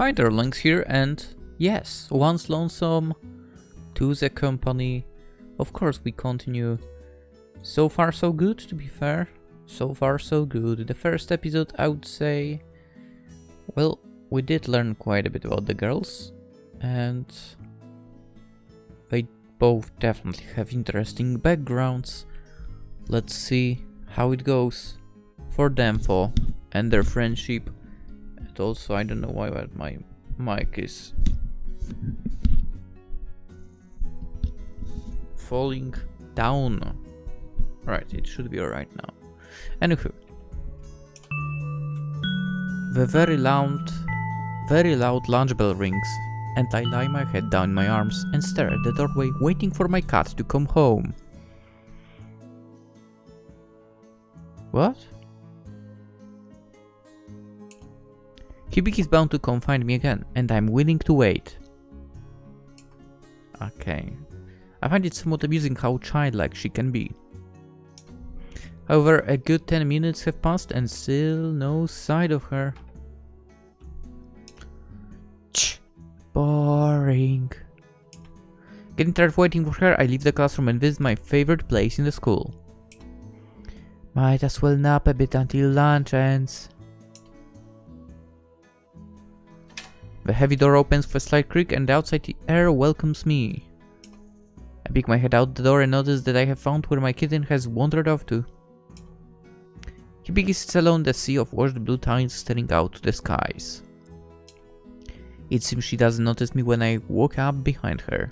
Hi there, Lynx here, and yes, once Lonesome, to the company. Of course, we continue. So far, so good, to be fair. So far, so good. The first episode, I would say, well, we did learn quite a bit about the girls, and they both definitely have interesting backgrounds. Let's see how it goes for them and their friendship. And also, I don't know why, but my mic is falling down. Right, it should be alright now. Anywho, the very loud lunch bell rings, and I lie my head down in my arms and stare at the doorway, waiting for my cat to come home. What? Hibiki is bound to come find me again, and I'm willing to wait. Okay. I find it somewhat amusing how childlike she can be. However, a good 10 minutes have passed and still no sight of her. Boring. Getting tired of waiting for her, I leave the classroom and visit my favorite place in the school. Might as well nap a bit until lunch ends. The heavy door opens with a slight creak and the outside air welcomes me. I peek my head out the door and notice that I have found where my kitten has wandered off to. Hibiki sits alone in the sea of washed blue tiles staring out to the skies. It seems she doesn't notice me when I walk up behind her.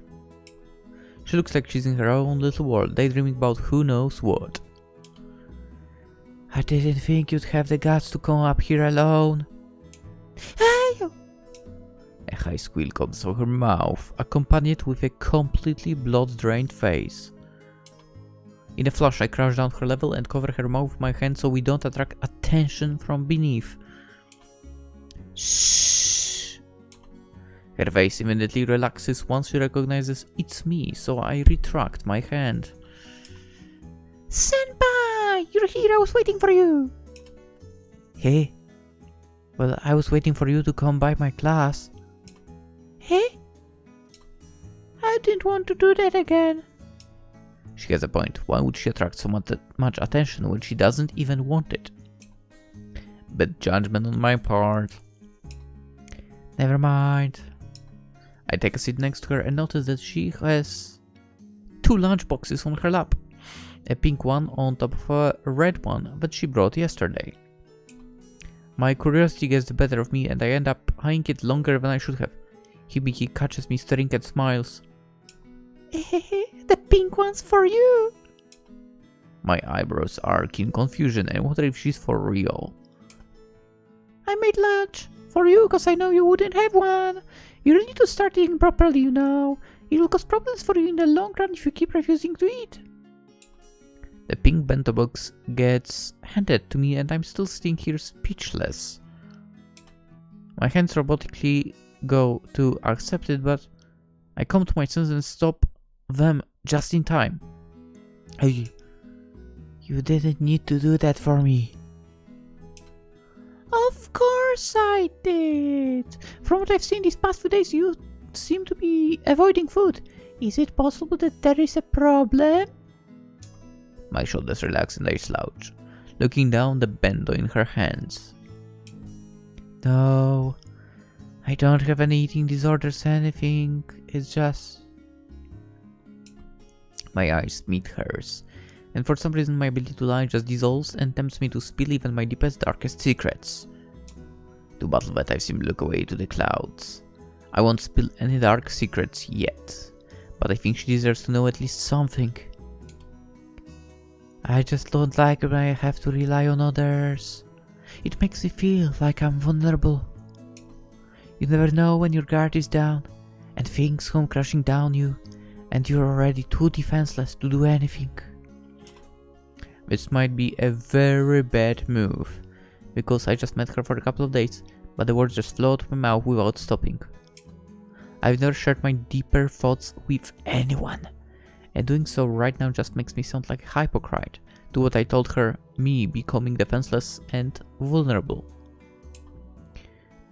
She looks like she's in her own little world, daydreaming about who knows what. I didn't think you'd have the guts to come up here alone. Hey! A high squeal comes from her mouth, accompanied with a completely blood-drained face. In a flash, I crouch down her level and cover her mouth with my hand so we don't attract attention from beneath. Shh! Her face immediately relaxes once she recognizes it's me, so I retract my hand. Senpai! You're here, I was waiting for you! Hey? Well, I was waiting for you to come by my class. Hey? I didn't want to do that again. She has a point. Why would she attract so much attention when she doesn't even want it? Bad judgment on my part. Never mind. I take a seat next to her and notice that she has 2 lunch boxes on her lap. A pink one on top of a red one that she brought yesterday. My curiosity gets the better of me and I end up eyeing it longer than I should have. Hibiki catches me staring and smiles. The pink one's for you! My eyebrows arc in confusion and wonder if she's for real. I made lunch for you because I know you wouldn't have one. You need to start eating properly, you know. It will cause problems for you in the long run if you keep refusing to eat. The pink bento box gets handed to me and I'm still sitting here speechless. My hands robotically go to accept it, but I come to my senses and stop them just in time. You didn't need to do that for me. Of course I did. From what I've seen these past few days, you seem to be avoiding food. Is it possible that there is a problem? My shoulders relax and I slouch, looking down the bento in her hands. No, I don't have any eating disorders or anything. It's just... My eyes meet hers, and for some reason my ability to lie just dissolves and tempts me to spill even my deepest, darkest secrets. To battle that, I simply look away to the clouds. I won't spill any dark secrets yet, but I think she deserves to know at least something. I just don't like when I have to rely on others. It makes me feel like I'm vulnerable. You never know when your guard is down, and things come crashing down you, and you're already too defenseless to do anything. This might be a very bad move, because I just met her for a couple of days, but the words just flow out of my mouth without stopping. I've never shared my deeper thoughts with anyone, and doing so right now just makes me sound like a hypocrite to what I told her, me becoming defenseless and vulnerable.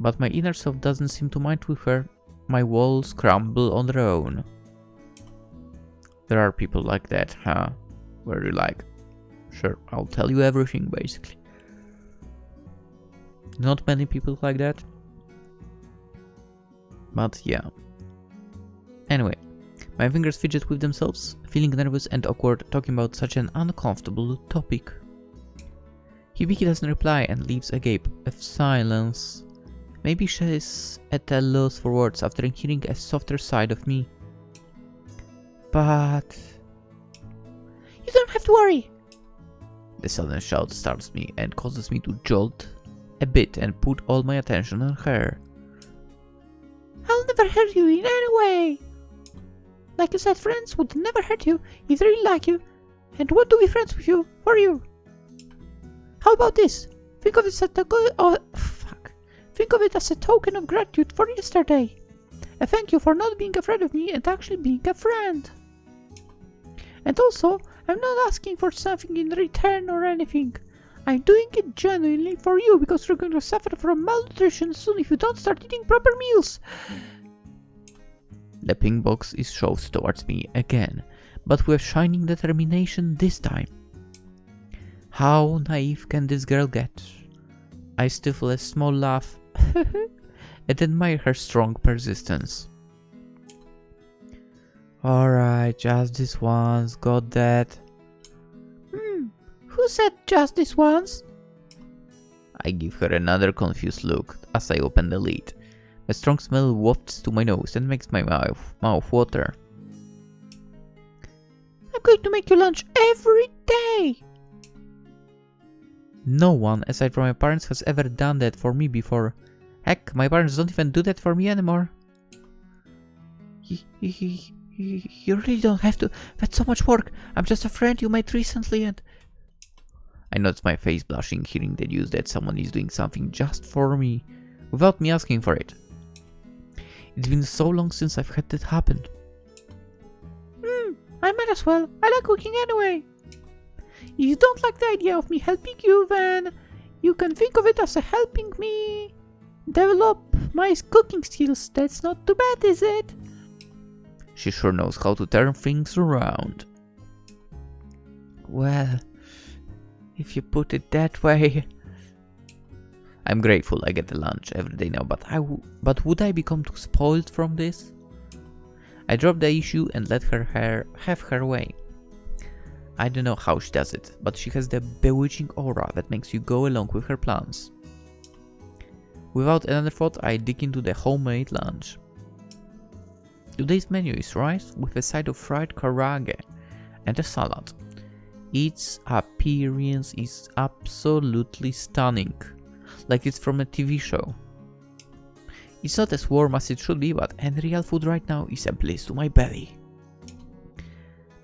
But my inner self doesn't seem to mind with her. My walls crumble on their own. There are people like that, huh? Where you're like, sure, I'll tell you everything, basically. Not many people like that. But yeah. Anyway, my fingers fidget with themselves, feeling nervous and awkward talking about such an uncomfortable topic. Hibiki doesn't reply and leaves a gape of silence. Maybe she's at a loss for words after hearing a softer side of me. But... You don't have to worry! The sudden shout startles me and causes me to jolt a bit and put all my attention on her. I'll never hurt you in any way! Like you said, friends would never hurt you if they really like you and want to be friends with you, for you. How about this? Think of it as a token of gratitude for yesterday. A thank you for not being afraid of me and actually being a friend. And also, I'm not asking for something in return or anything. I'm doing it genuinely for you because you're going to suffer from malnutrition soon if you don't start eating proper meals. The pink box is shoved towards me again, but with shining determination this time. How naive can this girl get? I stifle a small laugh and admire her strong persistence. Alright, just this once, got that. Who said just this once? I give her another confused look as I open the lid. A strong smell wafts to my nose and makes my mouth water. I'm going to make you lunch every day! No one, aside from my parents, has ever done that for me before. Heck, my parents don't even do that for me anymore. You really don't have to. That's so much work. I'm just a friend you met recently and... I notice my face blushing, hearing the news that someone is doing something just for me, without me asking for it. It's been so long since I've had that happen. I might as well. I like cooking anyway. If you don't like the idea of me helping you, then you can think of it as a helping me develop my cooking skills. That's not too bad, is it? She sure knows how to turn things around. Well, if you put it that way... I'm grateful I get the lunch every day now, but would I become too spoiled from this? I drop the issue and let her have her way. I don't know how she does it, but she has the bewitching aura that makes you go along with her plans. Without another thought, I dig into the homemade lunch. Today's menu is rice with a side of fried karage and a salad. Its appearance is absolutely stunning, like it's from a TV show. It's not as warm as it should be, but any real food right now is a bliss to my belly.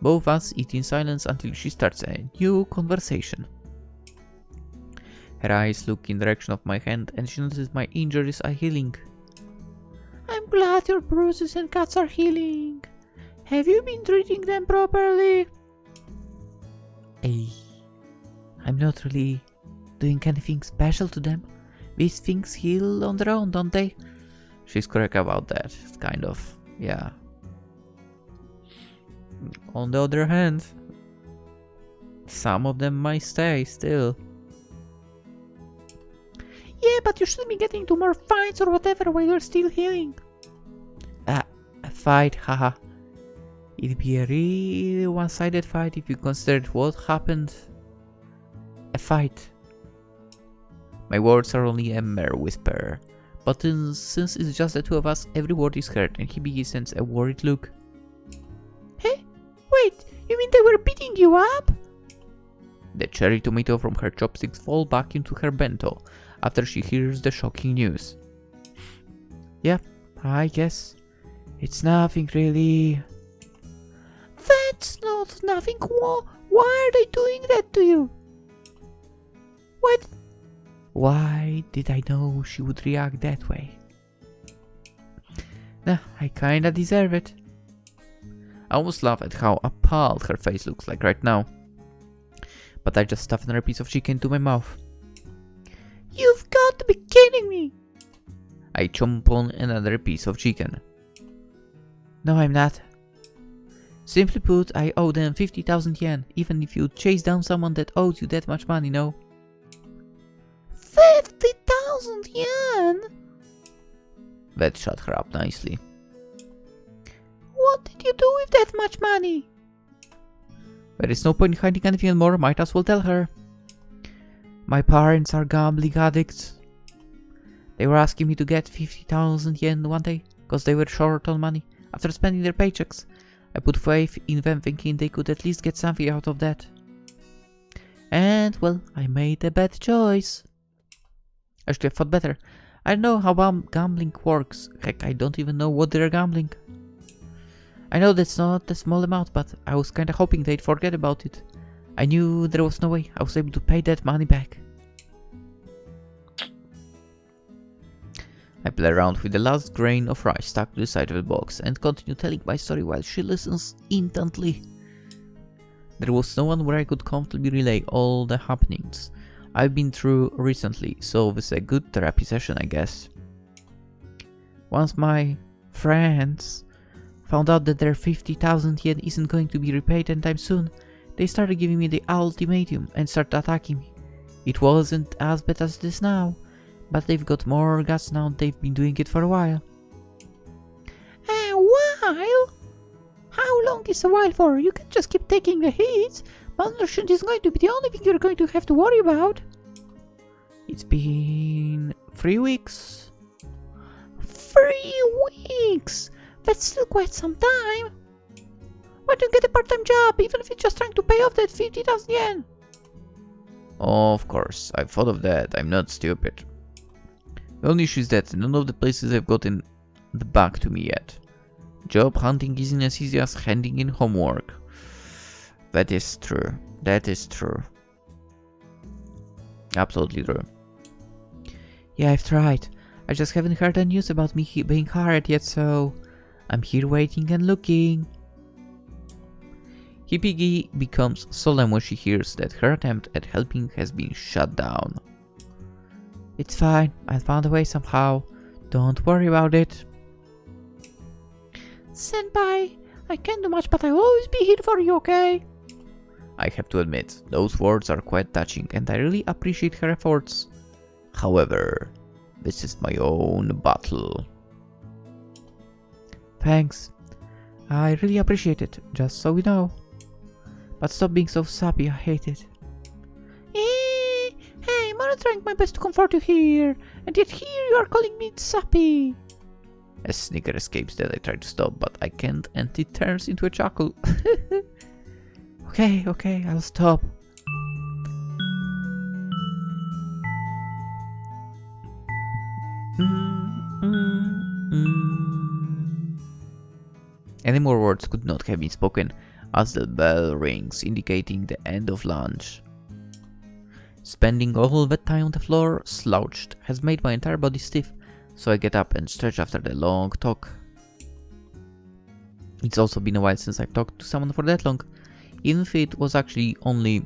Both of us eat in silence until she starts a new conversation. Her eyes look in the direction of my hand and she notices my injuries are healing. I'm glad your bruises and cuts are healing. Have you been treating them properly? I'm not really doing anything special to them. These things heal on their own, don't they? She's correct about that, kind of, yeah. On the other hand, some of them might stay still. Yeah, but you shouldn't be getting into more fights or whatever while you're still healing. A fight, haha. It'd be a really one-sided fight if you considered what happened. A fight. My words are only a mere whisper, but since it's just the two of us, every word is heard and Hibiki sends a worried look. Hey, wait, you mean they were beating you up? The cherry tomato from her chopsticks fall back into her bento after she hears the shocking news. Yeah, I guess. It's nothing really. That's not nothing. Why are they doing that to you? What? Why did I know she would react that way? Nah, I kinda deserve it. I almost laugh at how appalled her face looks like right now. But I just stuffed another piece of chicken into my mouth. You've got to be kidding me! I chomp on another piece of chicken. No, I'm not. Simply put, I owe them 50,000 yen, even if you chase down someone that owes you that much money, no? 50,000 yen? That shut her up nicely. What did you do with that much money? There is no point in hiding anything anymore, might as well tell her. My parents are gambling addicts. They were asking me to get 50,000 yen one day, because they were short on money after spending their paychecks. I put faith in them, thinking they could at least get something out of that. And, well, I made a bad choice. I should have thought better. I don't know how gambling works. Heck, I don't even know what they're gambling. I know that's not a small amount, but I was kinda hoping they'd forget about it. I knew there was no way I was able to pay that money back. I play around with the last grain of rice stuck to the side of the box and continue telling my story while she listens intently. There was no one where I could comfortably relay all the happenings I've been through recently, so this is a good therapy session, I guess. Once my friends found out that their 50,000 yen isn't going to be repaid anytime soon, they started giving me the ultimatum and started attacking me. It wasn't as bad as this now, but they've got more guts now and they've been doing it for a while. A while? How long is a while for? You can just keep taking the hits. Malnutrition is going to be the only thing you're going to have to worry about. It's been 3 weeks. 3 weeks? That's still quite some time. Why don't you get a part-time job, even if it's just trying to pay off that 50,000 yen? Of course, I've thought of that. I'm not stupid. The only issue is that none of the places have gotten the back to me yet. Job hunting isn't as easy as handing in homework. That is true. That is true. Absolutely true. Yeah, I've tried. I just haven't heard the news about me being hired yet, so I'm here waiting and looking. Hippie becomes solemn when she hears that her attempt at helping has been shut down. It's fine, I found a way somehow. Don't worry about it. Senpai, I can't do much, but I'll always be here for you, okay? I have to admit, those words are quite touching and I really appreciate her efforts. However, this is my own battle. Thanks. I really appreciate it, just so we know. But stop being so sappy, I hate it. Hey, I'm not trying my best to comfort you here, and yet here you are calling me sappy. A snicker escapes that I try to stop, but I can't, and it turns into a chuckle. Okay, I'll stop. Any more words could not have been spoken as the bell rings, indicating the end of lunch. Spending all that time on the floor, slouched, has made my entire body stiff, so I get up and stretch after the long talk. It's also been a while since I've talked to someone for that long, even if it was actually only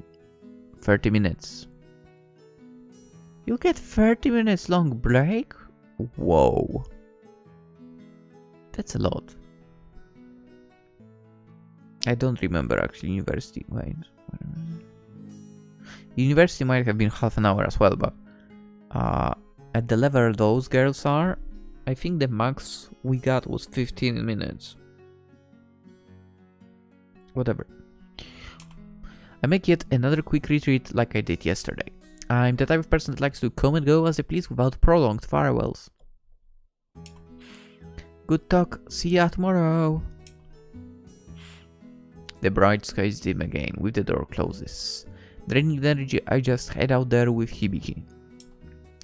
30 minutes. You get 30 minutes long break? Whoa. That's a lot. I don't remember actually university. Wait. University might have been half an hour as well, but at the level those girls are, I think the max we got was 15 minutes. Whatever. I make yet another quick retreat like I did yesterday. I'm the type of person that likes to come and go as they please without prolonged farewells. Good talk, see ya tomorrow. The bright skies dim again with the door closes. Draining the energy, I just head out there with Hibiki.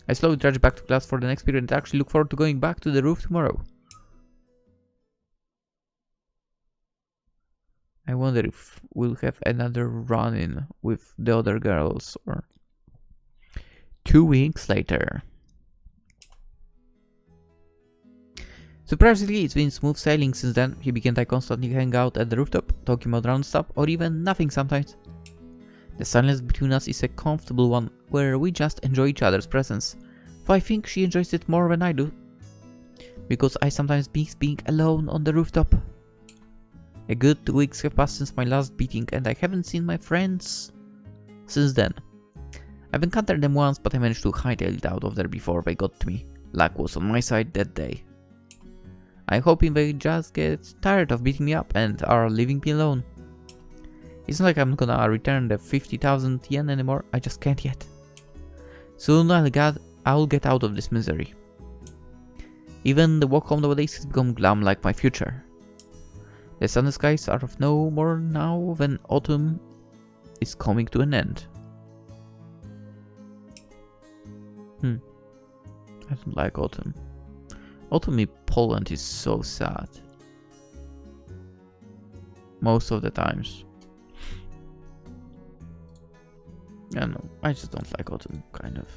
I slowly trudge back to class for the next period and actually look forward to going back to the roof tomorrow. I wonder if we'll have another run-in with the other girls or 2 weeks later. Surprisingly, it's been smooth sailing since then. Hibiki and I constantly hang out at the rooftop, talking about random stuff or even nothing sometimes. The silence between us is a comfortable one, where we just enjoy each other's presence, though I think she enjoys it more than I do. because I sometimes miss being alone on the rooftop. A good 2 weeks have passed since my last beating, and I haven't seen my friends since then. I've encountered them once, but I managed to hightail it out of there before they got to me. Luck was on my side that day. I'm hoping they just get tired of beating me up and are leaving me alone. It's not like I'm gonna return the 50,000 yen anymore, I just can't yet. Soon I'll get out of this misery. Even the walk home nowadays has become glam like my future. The sunny skies are of no more now than autumn is coming to an end. I don't like autumn. Autumn in Poland is so sad. Most of the times. I don't know, I just don't like autumn, kind of.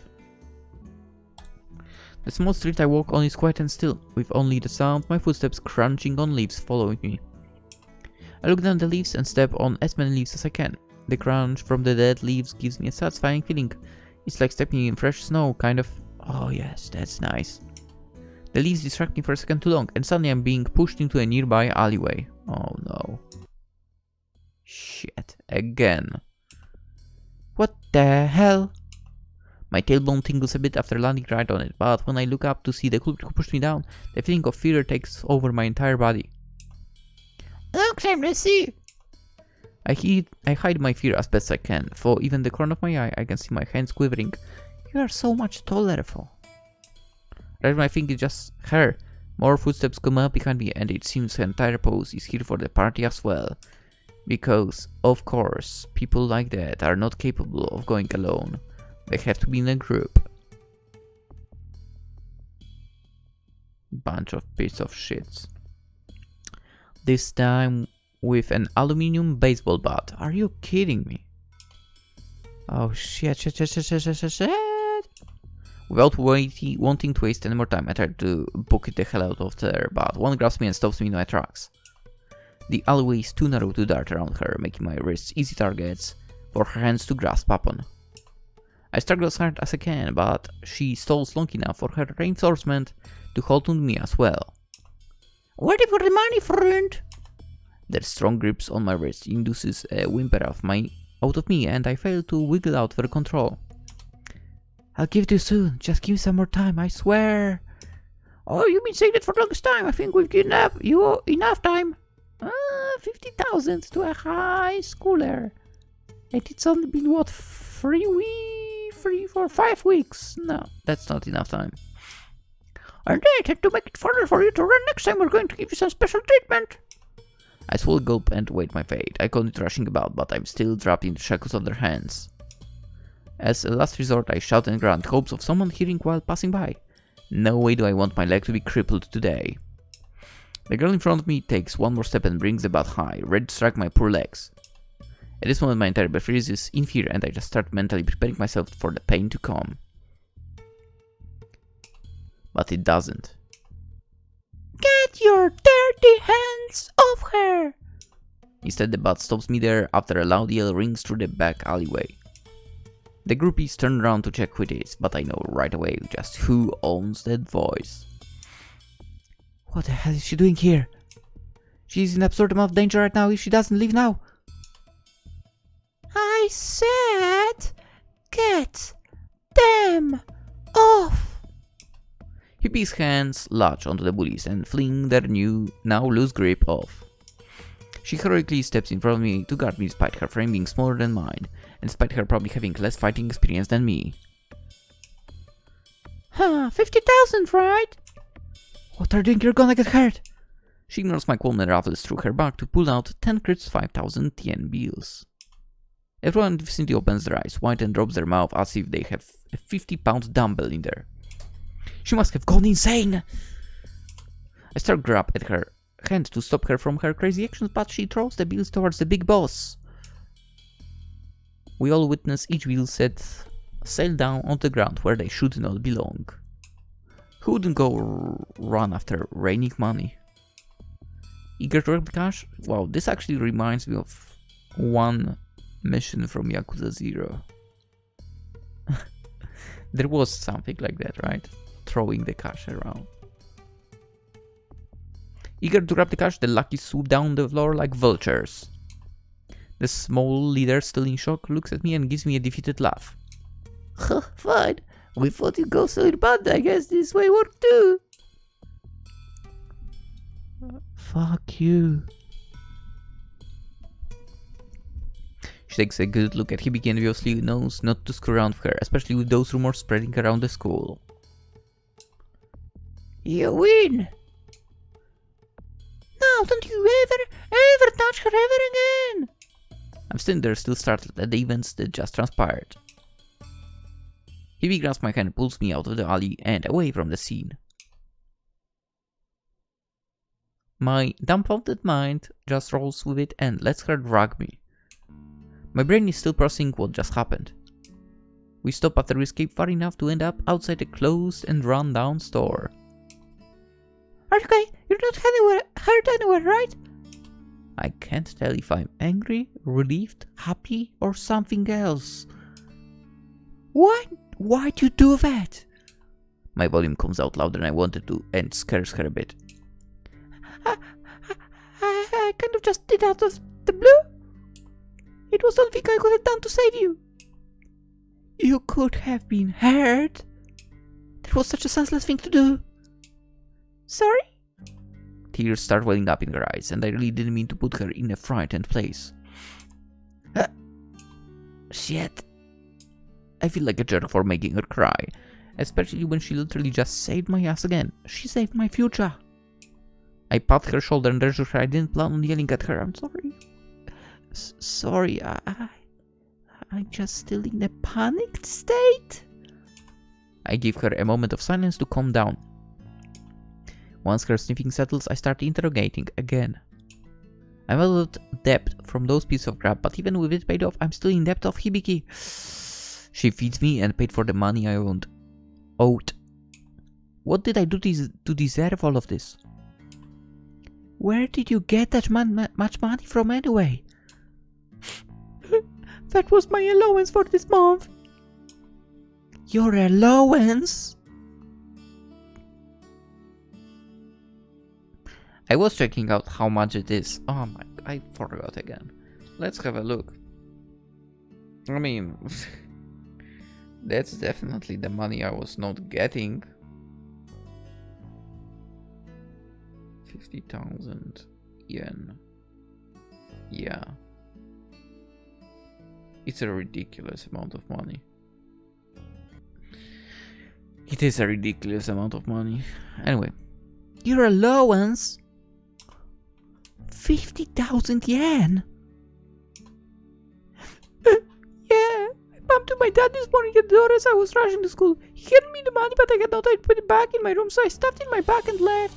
The small street I walk on is quiet and still, with only the sound of my footsteps crunching on leaves following me. I look down the leaves and step on as many leaves as I can. The crunch from the dead leaves gives me a satisfying feeling. It's like stepping in fresh snow, kind of. Oh yes, that's nice. The leaves distract me for a second too long, and suddenly I'm being pushed into a nearby alleyway. Oh no. Shit, again. What the hell? My tailbone tingles a bit after landing right on it, but when I look up to see the culprit who pushed me down, the feeling of fear takes over my entire body. Look, see! I hide my fear as best I can, for even the corner of my eye I can see my hands quivering. You are so much taller, for. Right when I think it's just her, more footsteps come up behind me, and it seems her entire pose is here for the party as well. Because, of course, people like that are not capable of going alone. They have to be in a group. Bunch of piece of shits. This time with an aluminium baseball bat. Are you kidding me? Oh shit. Without wanting to waste any more time, I try to book it the hell out of there, but one grabs me and stops me in my tracks. The alleyway is too narrow to dart around her, making my wrists easy targets for her hands to grasp upon. I struggle as hard as I can, but she stalls long enough for her reinforcement to hold on to me as well. Ready for the money, friend? Their strong grips on my wrist induces a whimper out of me, and I fail to wiggle out for control. I'll give it to you soon. Just give me some more time, I swear. Oh, you've been saying that for the longest time. I think we've given you enough time. 50,000 to a high schooler. And it's only been, what, 5 weeks? No, that's not enough time. And I had to make it harder for you to run. Next time we're going to give you some special treatment. I swallow a gulp and wait my fate. I continue rushing about, but I'm still trapped in the shackles of their hands. As a last resort, I shout and grunt, hopes of someone hearing while passing by. No way do I want my leg to be crippled today. The girl in front of me takes one more step and brings the bat high, ready to strike my poor legs. At this moment my entire body freezes in fear, and I just start mentally preparing myself for the pain to come. But it doesn't. Get your dirty hands off her! Instead, the bat stops me there after a loud yell rings through the back alleyway. The groupies turn around to check who it is, but I know right away just who owns that voice. What the hell is she doing here? She's in absurd amount of danger right now if she doesn't leave now. I said, get them off! Hippie's hands latch onto the bullies and fling their now loose grip off. She heroically steps in front of me to guard me despite her frame being smaller than mine, and despite her probably having less fighting experience than me. 50,000, right? What are you doing? You're gonna get hurt! She ignores my qualm and rattles through her bag to pull out 10 crisp 5,000 yen bills. Everyone in the vicinity opens their eyes wide and drops their mouth as if they have a 50-pound dumbbell in there. She must have gone insane! I start to grab at her hand to stop her from her crazy actions, but she throws the bills towards the big boss. We all witness each bill sail down on the ground where they should not belong. Who wouldn't go run after raining money? Eager to grab the cash? Wow, this actually reminds me of one mission from Yakuza 0. There was something like that, right? Throwing the cash around. Eager to grab the cash, the lackeys swoop down the floor like vultures. The small leader, still in shock, looks at me and gives me a defeated laugh. Fine. We thought you'd go so bad, I guess this way worked too. Fuck you. She takes a good look at Hibiki and obviously knows not to screw around with her, especially with those rumors spreading around the school. You win! Now don't you ever touch her ever again! I'm standing there still startled at the events that just transpired. Hibiki grabs my hand and pulls me out of the alley and away from the scene. My dumbfounded mind just rolls with it and lets her drag me. My brain is still processing what just happened. We stop after we escape far enough to end up outside a closed and run-down store. Are you okay? You're not hurt anywhere, right? I can't tell if I'm angry, relieved, happy, or something else. Why'd you do that? My volume comes out louder than I wanted to and scares her a bit. I kind of just did out of the blue. It was something I could have done to save you. You could have been hurt. That was such a senseless thing to do. Sorry? Tears start welling up in her eyes, and I really didn't mean to put her in a frightened place. Shit. I feel like a jerk for making her cry, especially when she literally just saved my ass again. She saved my future. I pat her shoulder and assure her I didn't plan on yelling at her. I'm sorry. Sorry, I'm just still in a panicked state. I give her a moment of silence to calm down. Once her sniffing settles, I start interrogating again. I'm out of debt from those pieces of crap, but even with it paid off, I'm still in debt of Hibiki. She feeds me and paid for the money I owed. What did I do to deserve all of this? Where did you get that much money from anyway? That was my allowance for this month. Your allowance? I was checking out how much it is. Oh my, I forgot again. Let's have a look. I mean, that's definitely the money I was not getting. 50,000 yen. Yeah. It's a ridiculous amount of money. It is a ridiculous amount of money. Anyway. Your allowance? 50,000 yen? Yeah, I bumped into my dad this morning at the door as I was rushing to school. He handed me the money, but I had no time to put it back in my room, so I stuffed it in my bag and left.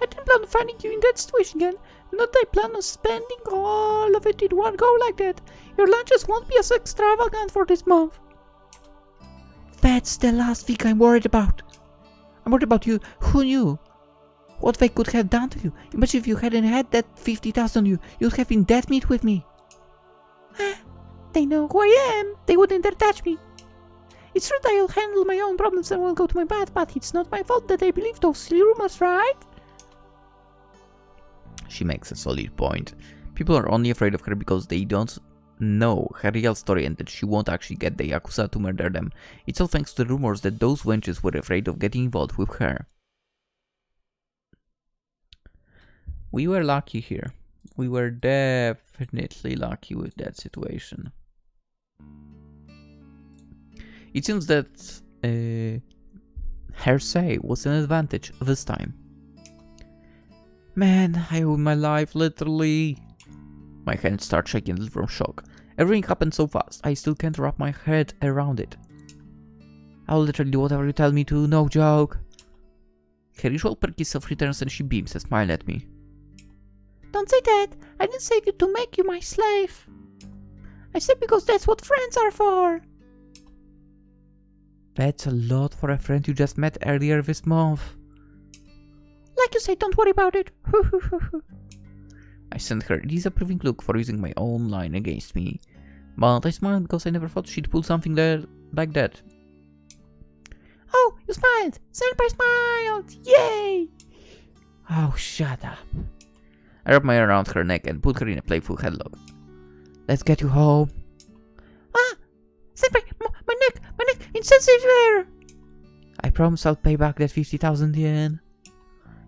I didn't plan on finding you in that situation again. Not that I plan on spending all of it in one go like that. Your lunches won't be as extravagant for this month. That's the last thing I'm worried about. I'm worried about you. Who knew what they could have done to you? Imagine if you hadn't had that 50,000 on you. You'd have been dead meat with me. They know who I am. They wouldn't dare touch me. It's true that I'll handle my own problems and won't go to my bath, but it's not my fault that I believe those silly rumors, right? She makes a solid point. People are only afraid of her because they don't know her real story and that she won't actually get the Yakuza to murder them. It's all thanks to the rumors that those wenches were afraid of getting involved with her. We were lucky here. We were definitely lucky with that situation. It seems that her say was an advantage this time. Man, I owe my life, literally. My hands start shaking a little from shock. Everything happened so fast, I still can't wrap my head around it. I'll literally do whatever you tell me to, no joke. Her usual perky self returns and she beams a smile at me. Don't say that. I didn't save you to make you my slave. I said because that's what friends are for. That's a lot for a friend you just met earlier this month. Like you say, don't worry about it. I sent her a disapproving look for using my own line against me. But I smiled because I never thought she'd pull something there like that. Oh, you smiled! Senpai smiled! Yay! Oh, shut up. I wrapped my arm around her neck and put her in a playful headlock. Let's get you home. Ah! Senpai! My neck! Insensitive there! I promise I'll pay back that 50,000 yen.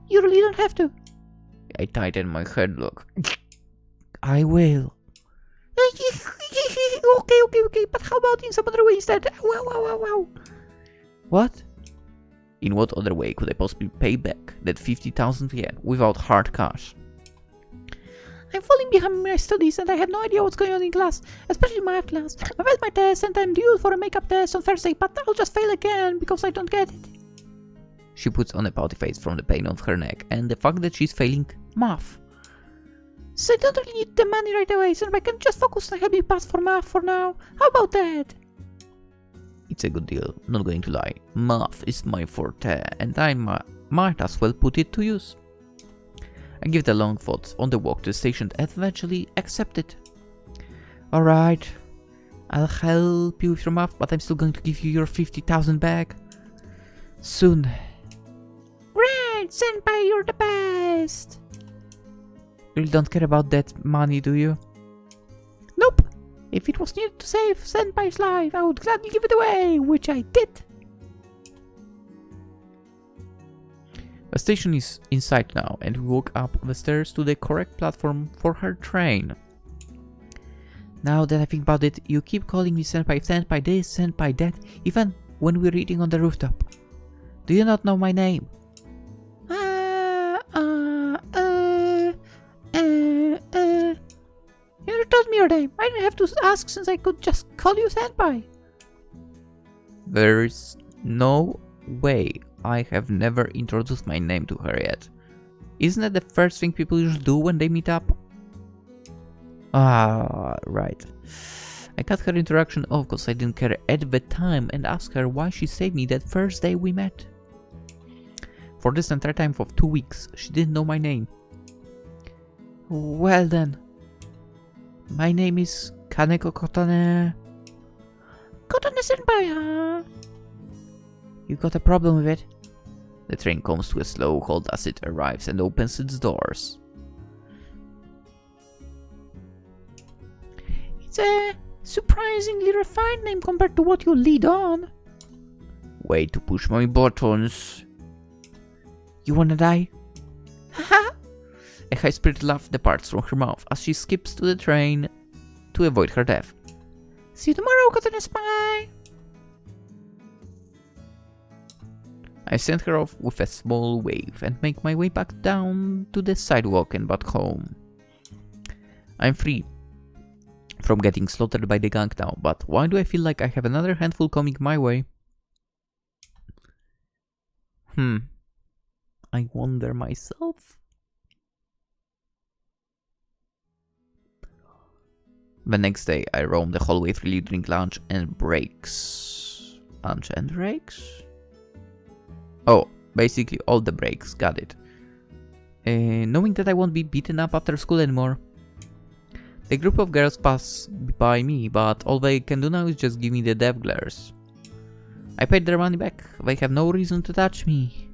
You really don't have to. I tightened my headlock. I will. Okay, but how about in some other way instead? Wow. What? In what other way could I possibly pay back that 50,000 yen without hard cash? I'm falling behind my studies and I have no idea what's going on in class, especially math class. I failed my test and I'm due for a makeup test on Thursday, but I'll just fail again because I don't get it. She puts on a pouty face from the pain of her neck and the fact that she's failing math. So I don't really need the money right away, so I can just focus on helping me pass for math for now. How about that? It's a good deal, not going to lie. Math is my forte and I might as well put it to use. I give it a long thought on the walk to the station and eventually accept it. Alright, I'll help you with your math, but I'm still going to give you your 50,000 back. Soon. Great, Senpai, you're the best! You really don't care about that money, do you? Nope! If it was needed to save Senpai's life, I would gladly give it away, which I did. The station is in sight now, and we walk up the stairs to the correct platform for her train. Now that I think about it, you keep calling me Senpai this, Senpai that, even when we're eating on the rooftop. Do you not know my name? You never told me your name. I didn't have to ask since I could just call you Senpai. There's no way. I have never introduced my name to her yet. Isn't that the first thing people usually do when they meet up? Ah, right. I cut her introduction off because I didn't care at the time and asked her why she saved me that first day we met. For this entire time of 2 weeks, she didn't know my name. Well then. My name is Kaneko Kotone. Kotone senpai, huh? You got a problem with it? The train comes to a slow halt as it arrives and opens its doors. It's a surprisingly refined name compared to what you lead on. Way to push my buttons. You wanna die? Haha! A high-spirited laugh departs from her mouth as she skips to the train to avoid her death. See you tomorrow, Kotone Spy! I send her off with a small wave and make my way back down to the sidewalk and back home. I'm free from getting slaughtered by the gang now, but why do I feel like I have another handful coming my way? I wonder myself. The next day, I roam the hallway freely during lunch and breaks. Lunch and breaks? Oh, basically all the breaks, got it. Knowing that I won't be beaten up after school anymore. The group of girls pass by me, but all they can do now is just give me the death glares. I paid their money back, they have no reason to touch me.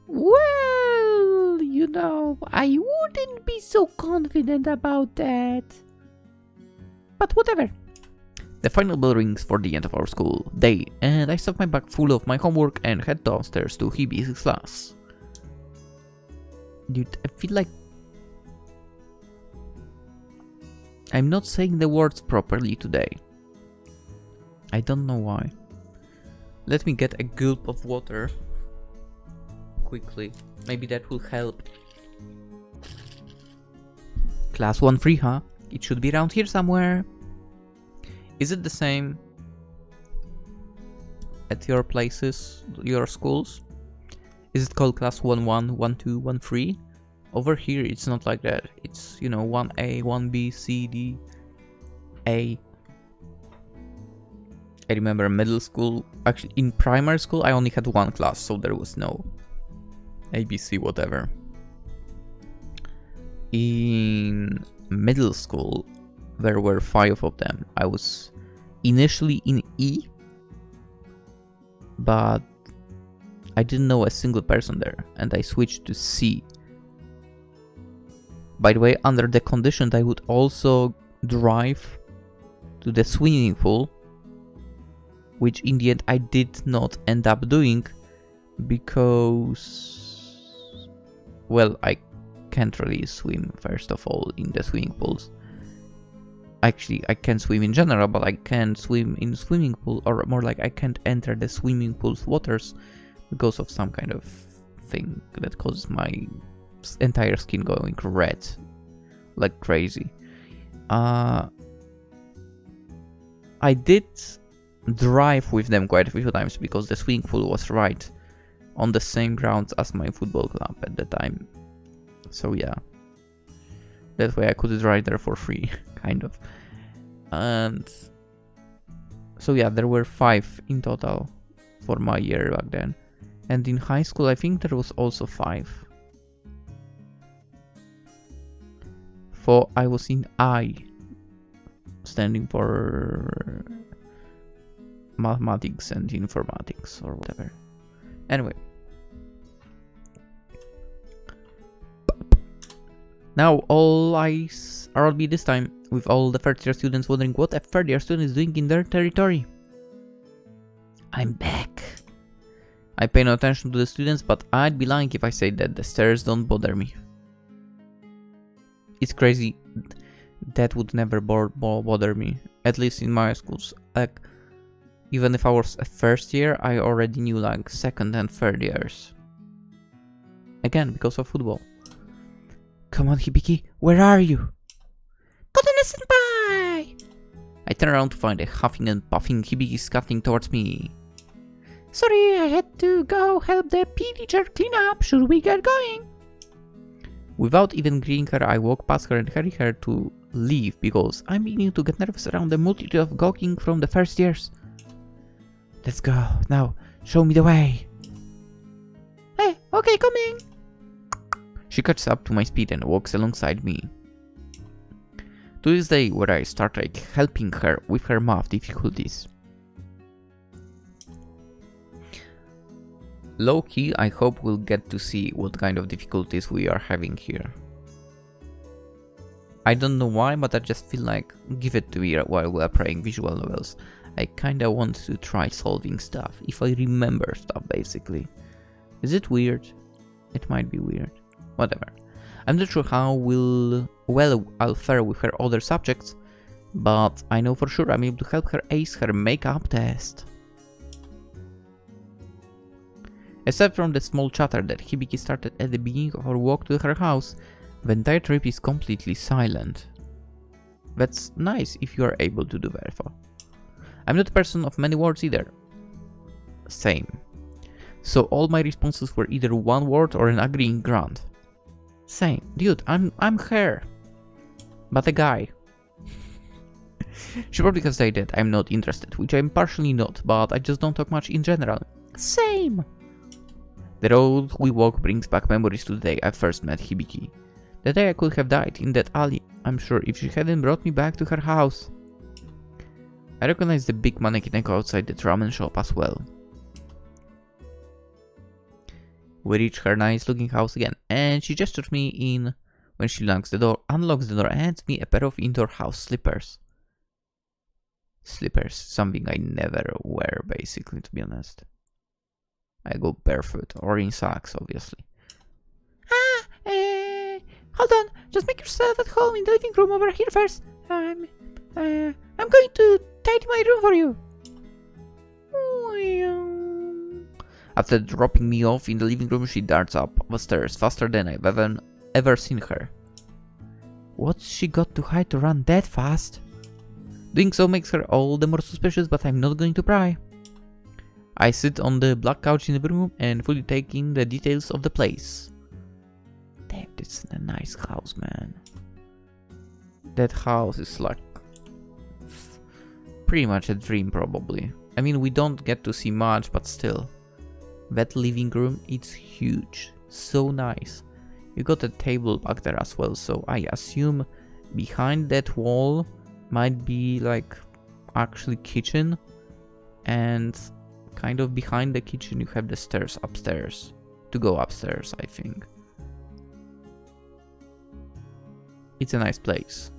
Well, you know, I wouldn't be so confident about that. But whatever. The final bell rings for the end of our school day, and I stuff my bag full of my homework and head downstairs to Hibi's class. Dude, I feel like I'm not saying the words properly today. I don't know why. Let me get a gulp of water quickly. Maybe that will help. Class 1-3, huh? It should be around here somewhere. Is it the same at your places, your schools? Is it called class 1-1, 1-2, 1-3? Over here it's not like that. It's, you know, 1A, 1B, C, D, A. I remember middle school, actually in primary school I only had one class, so there was no ABC whatever. In middle school there were 5 of them. I was initially in E, but I didn't know a single person there, and I switched to C. By the way, under the condition that I would also drive to the swimming pool, which in the end I did not end up doing because, well, I can't really swim, first of all, in the swimming pools. Actually, I can swim in general, but I can't swim in swimming pool, or more like I can't enter the swimming pool's waters because of some kind of thing that causes my entire skin going red like crazy. I did drive with them quite a few times because the swimming pool was right on the same grounds as my football club at the time. So yeah, that way I could drive there for free, kind of. And so yeah, there were 5 in total for my year back then. And in high school, I think there was also 5. For I was in I, standing for mathematics and informatics or whatever. Anyway. Now all eyes are on me this time, with all the third year students wondering what a third year student is doing in their territory. I'm back. I pay no attention to the students, but I'd be lying if I say that the stairs don't bother me. It's crazy. That would never bother me, at least in my schools. Like, even if I was a first year, I already knew like second and third years. Again, because of football. Come on, Hibiki, where are you? Kotone-senpai! I turn around to find a huffing and puffing Hibiki scuttling towards me. Sorry, I had to go help the PE teacher clean up. Should we get going? Without even greeting her, I walk past her and hurry her to leave because I'm beginning to get nervous around the multitude of gawking from the first years. Let's go. Now, show me the way. Hey, okay, coming. She catches up to my speed and walks alongside me. To this day, where I start like helping her with her math difficulties. Low-key, I hope we'll get to see what kind of difficulties we are having here. I don't know why, but I just feel like give it to me while we are playing visual novels. I kinda want to try solving stuff, if I remember stuff basically. Is it weird? It might be weird. Whatever. I'm not sure how I'll fare with her other subjects, but I know for sure I'm able to help her ace her makeup test. Except from the small chatter that Hibiki started at the beginning of our walk to her house, the entire trip is completely silent. That's nice if you are able to do therefore. I'm not a person of many words either. Same. So all my responses were either one word or an agreeing grunt. Same. Dude, I'm her. But a guy. She probably can say that I'm not interested, which I'm partially not, but I just don't talk much in general. Same. The road we walk brings back memories to the day I first met Hibiki. The day I could have died in that alley, I'm sure, if she hadn't brought me back to her house. I recognize the big mannequin outside the ramen shop as well. We reach her nice looking house again, and she gestures me in when she unlocks the door and hands me a pair of indoor house slippers. Slippers, something I never wear basically, to be honest. I go barefoot, or in socks, obviously. Hold on, just make yourself at home in the living room over here first. I'm going to tidy my room for you. After dropping me off in the living room, she darts up the stairs faster than I've ever seen her. What's she got to hide to run that fast? Doing so makes her all the more suspicious, but I'm not going to pry. I sit on the black couch in the room and fully take in the details of the place. Damn, this is a nice house, man. That house is like pretty much a dream, probably. I mean, we don't get to see much, but still. That living room, it's huge. So nice. You got a table back there as well, so I assume behind that wall might be like actually kitchen, and kind of behind the kitchen, you have the stairs upstairs. To go upstairs, I think. It's a nice place.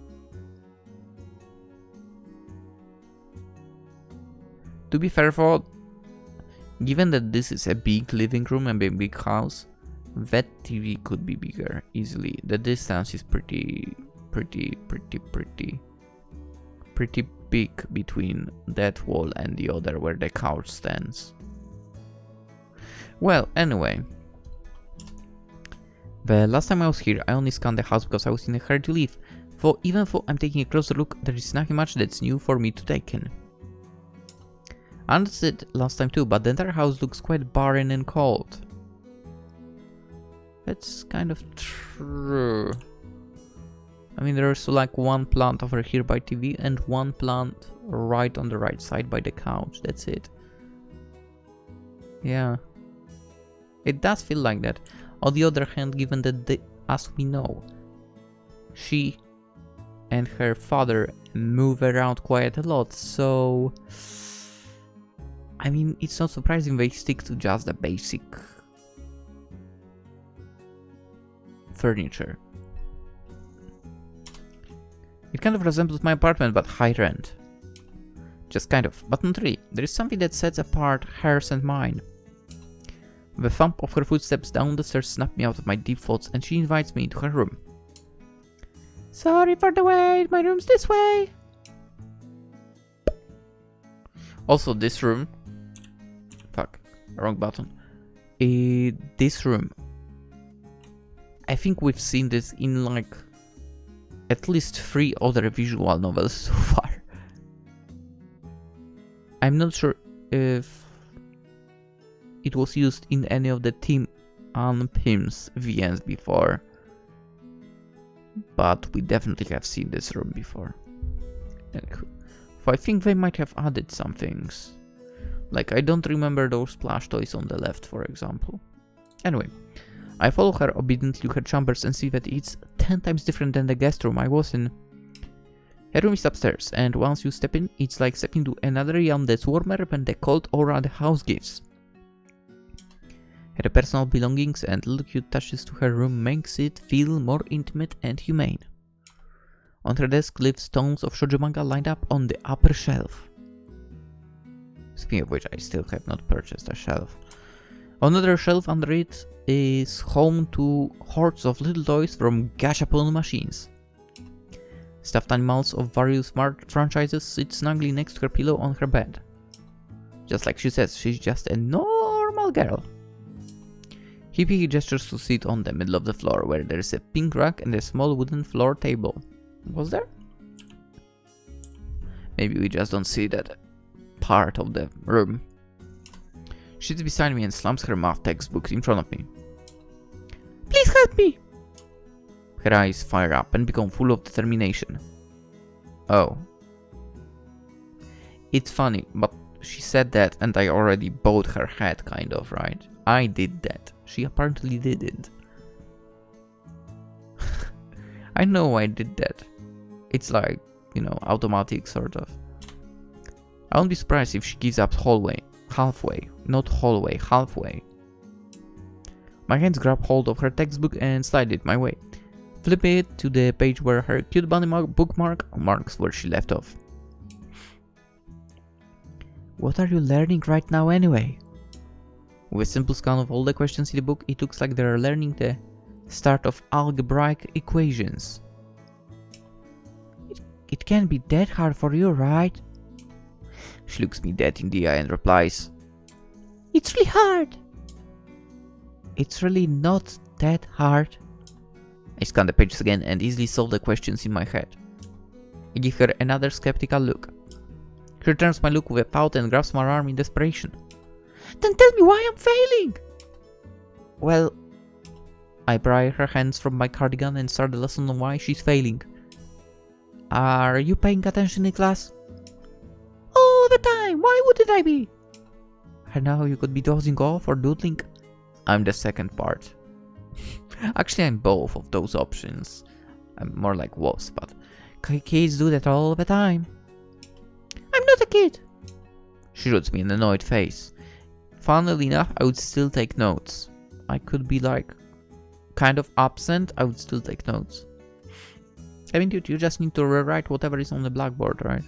To be fair, for given that this is a big living room and a big house, that TV could be bigger easily. The distance is pretty big between that wall and the other where the couch stands. Well, anyway. The last time I was here, I only scanned the house because I was in a hurry to leave. For even though I'm taking a closer look, there is nothing much that's new for me to take in. I understood last time too, but the entire house looks quite barren and cold. That's kind of true. I mean, there's like one plant over here by TV and one plant right on the right side by the couch. That's it. Yeah. It does feel like that. On the other hand, given that, as we know, she and her father move around quite a lot, so... I mean, it's not surprising they stick to just the basic furniture. It kind of resembles my apartment, but high rent. Just kind of, but not really. There is something that sets apart hers and mine. The thump of her footsteps down the stairs snapped me out of my deep thoughts, and she invites me into her room. Sorry for the wait, my room's this way. Also, this room... Fuck, wrong button. This room... I think we've seen this in like... at least 3 other visual novels so far. I'm not sure if it was used in any of the Team ANPIM's VNs before, but we definitely have seen this room before. I think they might have added some things. Like, I don't remember those plush toys on the left, for example. Anyway, I follow her obediently to her chambers and see that it's 10 times different than the guest room I was in. Her room is upstairs, and once you step in, it's like stepping into another realm that's warmer than the cold aura the house gives. Her personal belongings and little cute touches to her room makes it feel more intimate and humane. On her desk lives tomes of shoujo manga lined up on the upper shelf. Speaking of which, I still have not purchased a shelf. Another shelf under it is home to hordes of little toys from gashapon machines. Stuffed animals of various franchises sit snugly next to her pillow on her bed. Just like she says, she's just a normal girl. Hippie gestures to sit on the middle of the floor, where there is a pink rug and a small wooden floor table. Was there? Maybe we just don't see that part of the room. She sits beside me and slams her math textbook in front of me. Please help me! Her eyes fire up and become full of determination. Oh. It's funny, but she said that and I already bowed her head, kind of, right? I did that. She apparently didn't. I know I did that. It's like, you know, automatic sort of. I won't be surprised if she gives up halfway. Not hallway, halfway. My hands grab hold of her textbook and slide it my way. Flip it to the page where her cute bunny bookmark marks where she left off. What are you learning right now anyway? With a simple scan of all the questions in the book, it looks like they are learning the start of algebraic equations. It can't be that hard for you, right? She looks me dead in the eye and replies, It's really hard. It's really not that hard. I scan the pages again and easily solve the questions in my head. I give her another skeptical look. She returns my look with a pout and grabs my arm in desperation. Then tell me why I'm failing! Well, I pry her hands from my cardigan and start the lesson on why she's failing. Are you paying attention in class? All the time! Why wouldn't I be? And now you could be dozing off or doodling. I'm the second part. Actually, I'm both of those options. I'm more like wolves, but kids do that all the time. I'm not a kid. She shoots me an annoyed face. Funnily enough, I would still take notes. I could be like kind of absent, I would still take notes. I mean, dude, you just need to rewrite whatever is on the blackboard, right?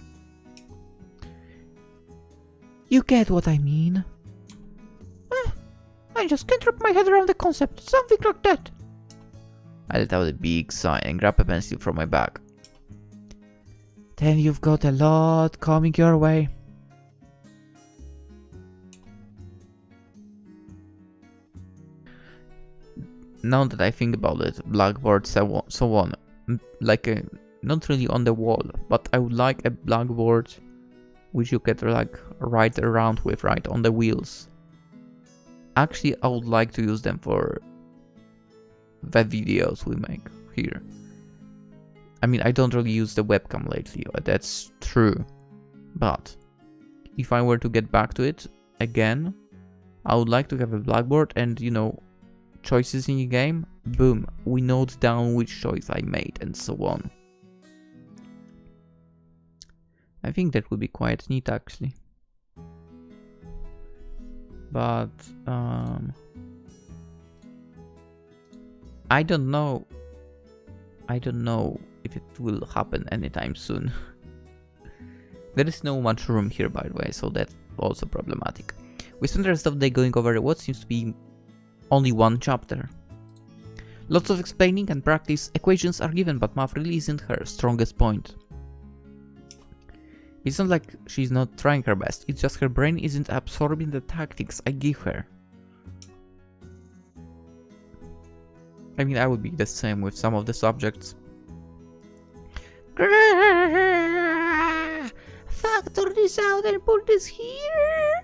You get what I mean. I just can't wrap my head around the concept. Something like that. I let out a big sigh and grabbed a pencil from my bag. Then you've got a lot coming your way. Now that I think about it, blackboard, so on, like not really on the wall, but I would like a blackboard which you could like ride around with, right, on the wheels. Actually, I would like to use them for the videos we make here. I mean, I don't really use the webcam lately, that's true. But if I were to get back to it again, I would like to have a blackboard and, you know, choices in the game, boom, we note down which choice I made and so on. I think that would be quite neat actually. But I don't know if it will happen anytime soon. There is no much room here, by the way, so that's also problematic. We spent the rest of the day going over what seems to be only one chapter. Lots of explaining and practice. Equations are given, but math really isn't her strongest point. It's not like she's not trying her best, it's just her brain isn't absorbing the tactics I give her. I mean, I would be the same with some of the subjects. Factor this out and put this here.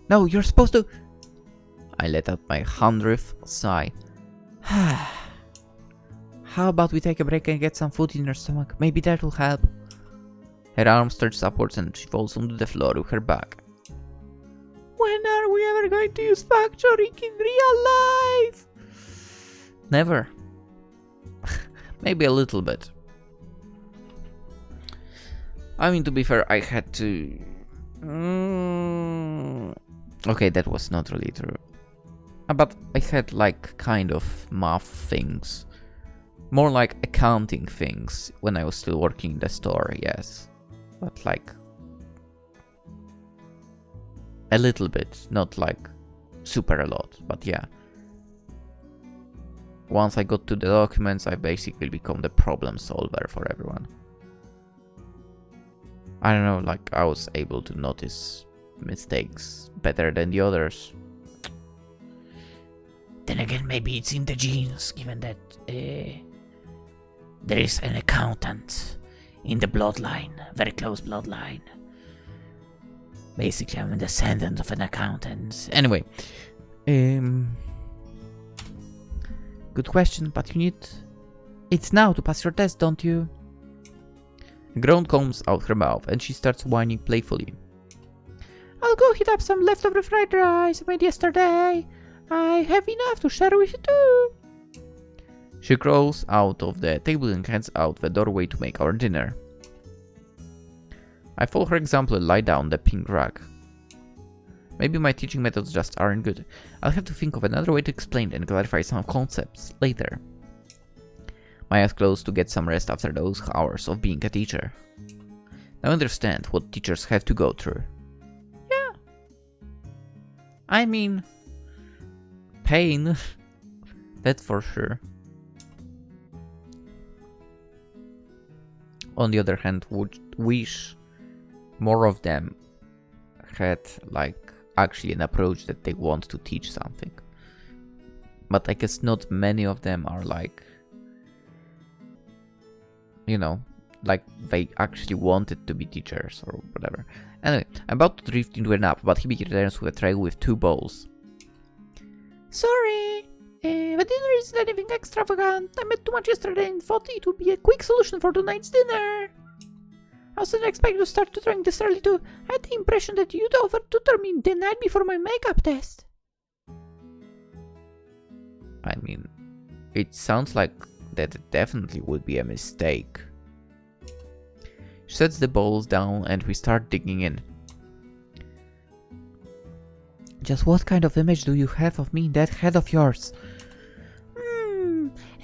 No, you're supposed to... I let out my 100th sigh. How about we take a break and get some food in her stomach? Maybe that will help. Her arm starts upwards and she falls onto the floor with her bag. When are we ever going to use factoring in real life? Never. Maybe a little bit. I mean, to be fair, I had to... Okay, that was not really true. But I had like kind of math things. More like accounting things when I was still working in the store, yes. But like... a little bit, not like super a lot, but yeah. Once I got to the documents, I basically become the problem solver for everyone. I don't know, like I was able to notice mistakes better than the others. Then again, maybe it's in the genes, given that there is an accountant in the bloodline, very close bloodline. Basically, I'm a descendant of an accountant. Anyway, good question, but you need... It's now to pass your test, don't you? A groan comes out her mouth and she starts whining playfully. I'll go heat up some leftover fried rice I made yesterday. I have enough to share with you too. She crawls out of the table and heads out the doorway to make our dinner. I follow her example and lie down the pink rug. Maybe my teaching methods just aren't good. I'll have to think of another way to explain and clarify some concepts later. My eyes closed to get some rest after those hours of being a teacher. Now I understand what teachers have to go through. Yeah. I mean... pain. That's for sure. On the other hand, would wish more of them had like actually an approach that they want to teach something. But I guess not many of them are like, you know, like they actually wanted to be teachers or whatever. Anyway, I'm about to drift into a nap, but Hibiki returns with a tray with 2 bowls. Sorry, the dinner isn't anything extravagant. I made too much yesterday and thought it would be a quick solution for tonight's dinner. I was not expecting to start tutoring this early too. I had the impression that you'd offer to tutor me the night before my makeup test. I mean, it sounds like that definitely would be a mistake. She sets the bowls down and we start digging in. Just what kind of image do you have of me in that head of yours?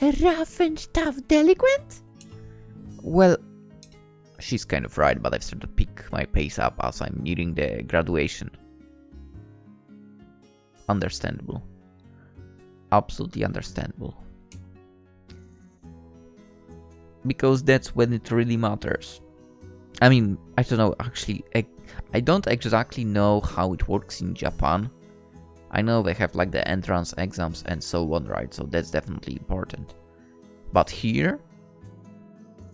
A rough and tough delinquent? Well, she's kind of right, but I've started to pick my pace up as I'm nearing the graduation. Understandable. Absolutely understandable. Because that's when it really matters. I mean, I don't know, actually, I don't exactly know how it works in Japan. I know they have like the entrance exams and so on, right? So that's definitely important. But here,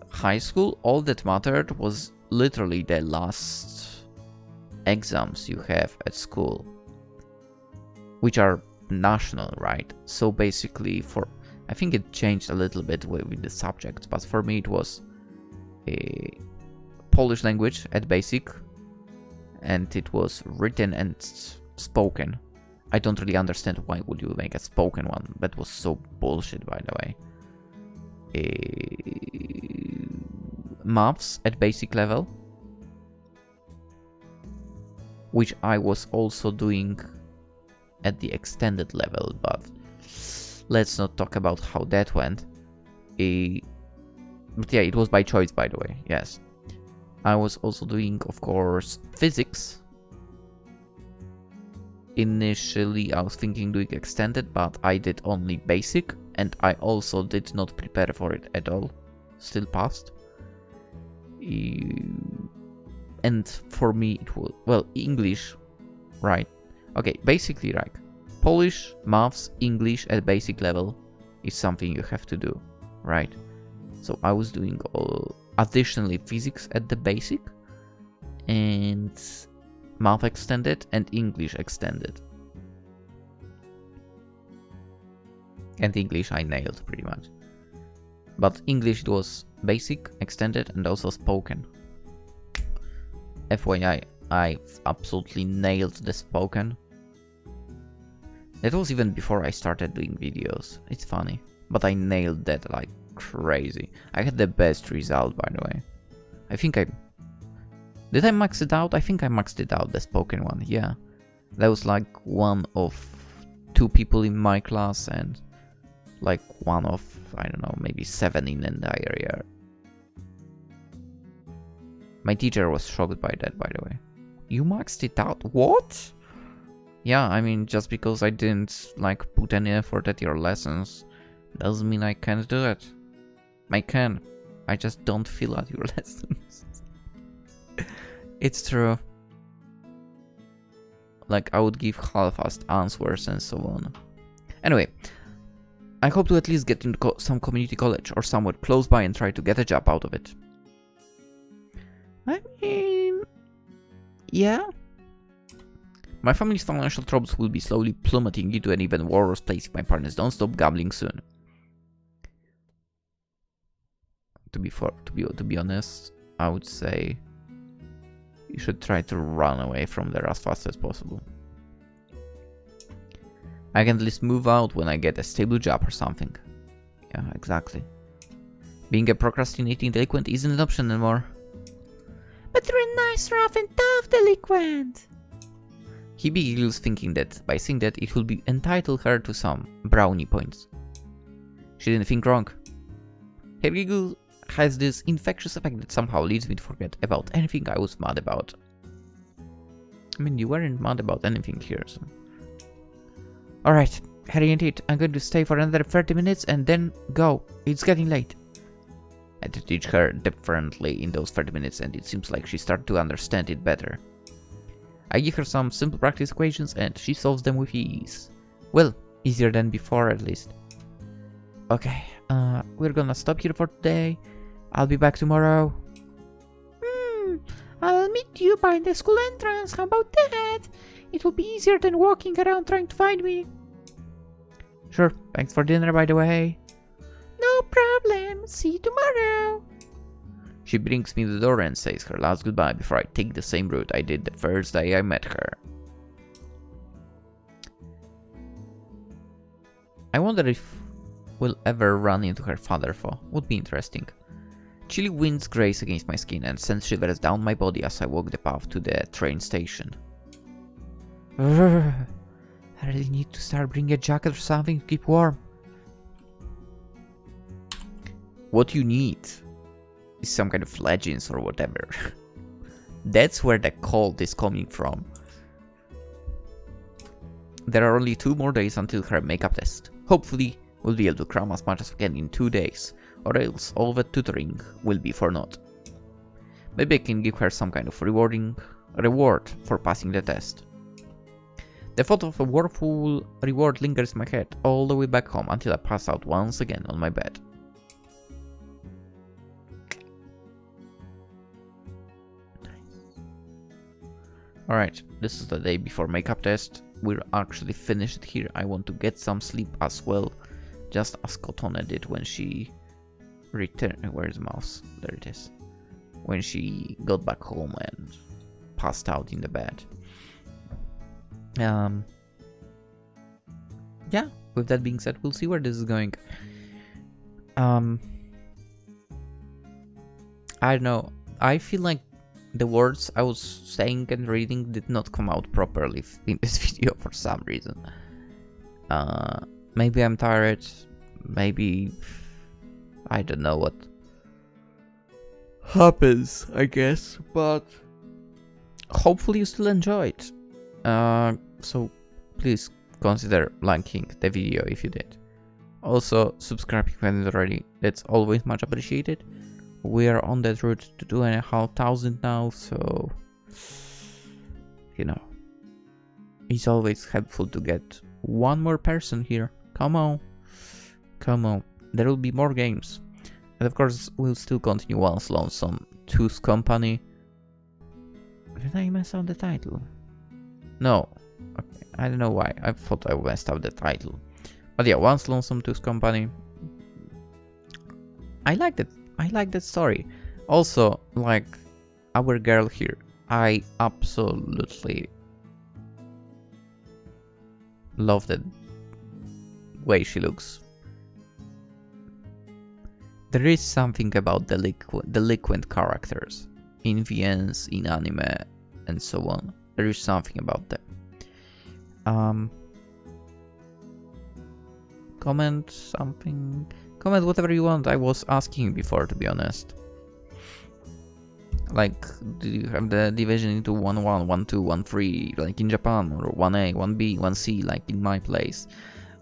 high school, all that mattered was literally the last exams you have at school, which are national, right? So basically I think it changed a little bit with the subject, but for me it was a Polish language at basic, and it was written and spoken. I don't really understand why would you make a spoken one. That was so bullshit, by the way. Maths at basic level, which I was also doing at the extended level, but let's not talk about how that went. But yeah, it was by choice, by the way, yes. I was also doing, of course, physics. Initially, I was thinking doing extended, but I did only basic, and I also did not prepare for it at all. Still passed. And for me, it was, well, English, right? Okay, basically, like, Polish, maths, English at basic level is something you have to do, right? So I was doing additionally physics at the basic, and math extended, and English extended. And English I nailed pretty much. But English it was basic, extended, and also spoken. FYI, I absolutely nailed the spoken. That was even before I started doing videos. It's funny, but I nailed that like crazy. I had the best result, by the way. I think did I max it out? I think I maxed it out, the spoken one, yeah. That was like one of 2 people in my class and like one of, I don't know, maybe 7 in the entire year. My teacher was shocked by that, by the way. You maxed it out? What? Yeah, I mean, just because I didn't like put any effort at your lessons doesn't mean I can't do it. I can. I just don't feel at your lessons. It's true. Like, I would give half-assed answers and so on. Anyway, I hope to at least get into some community college or somewhere close by and try to get a job out of it. I mean, yeah. My family's financial troubles will be slowly plummeting into an even worse place if my parents don't stop gambling soon. To be honest, I would say you should try to run away from there as fast as possible. I can at least move out when I get a stable job or something. Yeah, exactly. Being a procrastinating delinquent isn't an option anymore. But you're a nice, rough and tough delinquent. He giggles, thinking that by saying that it will be entitle her to some brownie points. She didn't think wrong. Her giggle has this infectious effect that somehow leads me to forget about anything I was mad about. I mean, you weren't mad about anything here, so... Alright, Harry and it, I'm going to stay for another 30 minutes and then go. It's getting late. I had to teach her differently in those 30 minutes and it seems like she started to understand it better. I give her some simple practice equations and she solves them with ease. Well, easier than before at least. Okay, we're gonna stop here for today. I'll be back tomorrow. I'll meet you by the school entrance. How about that? It will be easier than walking around trying to find me. Sure, thanks for dinner by the way. No problem, see you tomorrow. She brings me to the door and says her last goodbye before I take the same route I did the first day I met her. I wonder if we'll ever run into her father, though. Would be interesting. Chilly winds graze against my skin and sends shivers down my body as I walk the path to the train station. I really need to start bringing a jacket or something to keep warm. What you need is some kind of leggings or whatever. That's where the cold is coming from. There are only 2 more days until her makeup test. Hopefully, we'll be able to cram as much as we can in 2 days, or else all the tutoring will be for naught. Maybe I can give her some kind of reward for passing the test. The thought of a worthwhile reward lingers in my head all the way back home until I pass out once again on my bed. Alright, this is the day before makeup test. We're actually finished here. I want to get some sleep as well, just as Kotone did when she returned. Where's the mouse? There it is. When she got back home and passed out in the bed. Yeah, with that being said, we'll see where this is going. I don't know. I feel like the words I was saying and reading did not come out properly in this video for some reason. Maybe I'm tired. Maybe I don't know what happens, I guess. But hopefully you still enjoy it. So please consider liking the video if you did. Also, subscribe if you haven't already. That's always much appreciated. We are on that route to 2,500 now, so you know, it's always helpful to get one more person here. Come on, come on. There will be more games, and of course, we'll still continue once Lonesome 2's company. Did I mess up the title? No. Okay. I don't know why. I thought I messed up the title. But yeah, once Lonesome 2's company. I like that story. Also, like our girl here, I absolutely love the way she looks. There is something about delinquent characters in VNs, in anime, and so on. There is something about them. Comment something. Comment whatever you want. I was asking before, to be honest. Like, do you have the division into 1-1, 1-2, 1-3, like in Japan, or 1A, 1B, 1C, like in my place,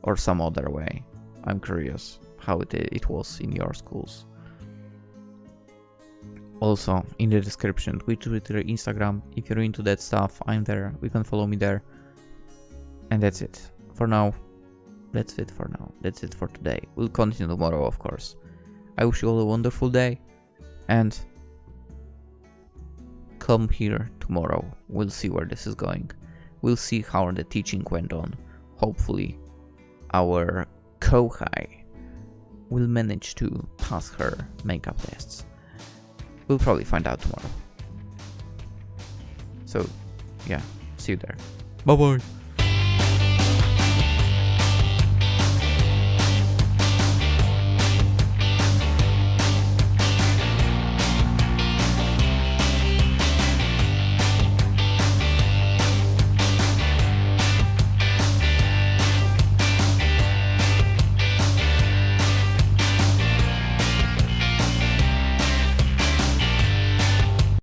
or some other way? I'm curious how it was in your schools. Also, in the description, Twitch, Twitter, Instagram. If you're into that stuff, I'm there. You can follow me there. And that's it for now. That's it for now. That's it for today. We'll continue tomorrow, of course. I wish you all a wonderful day. And come here tomorrow. We'll see where this is going. We'll see how the teaching went on. Hopefully, our Kohai will manage to pass her makeup tests. We'll probably find out tomorrow. So, yeah. See you there. Bye-bye.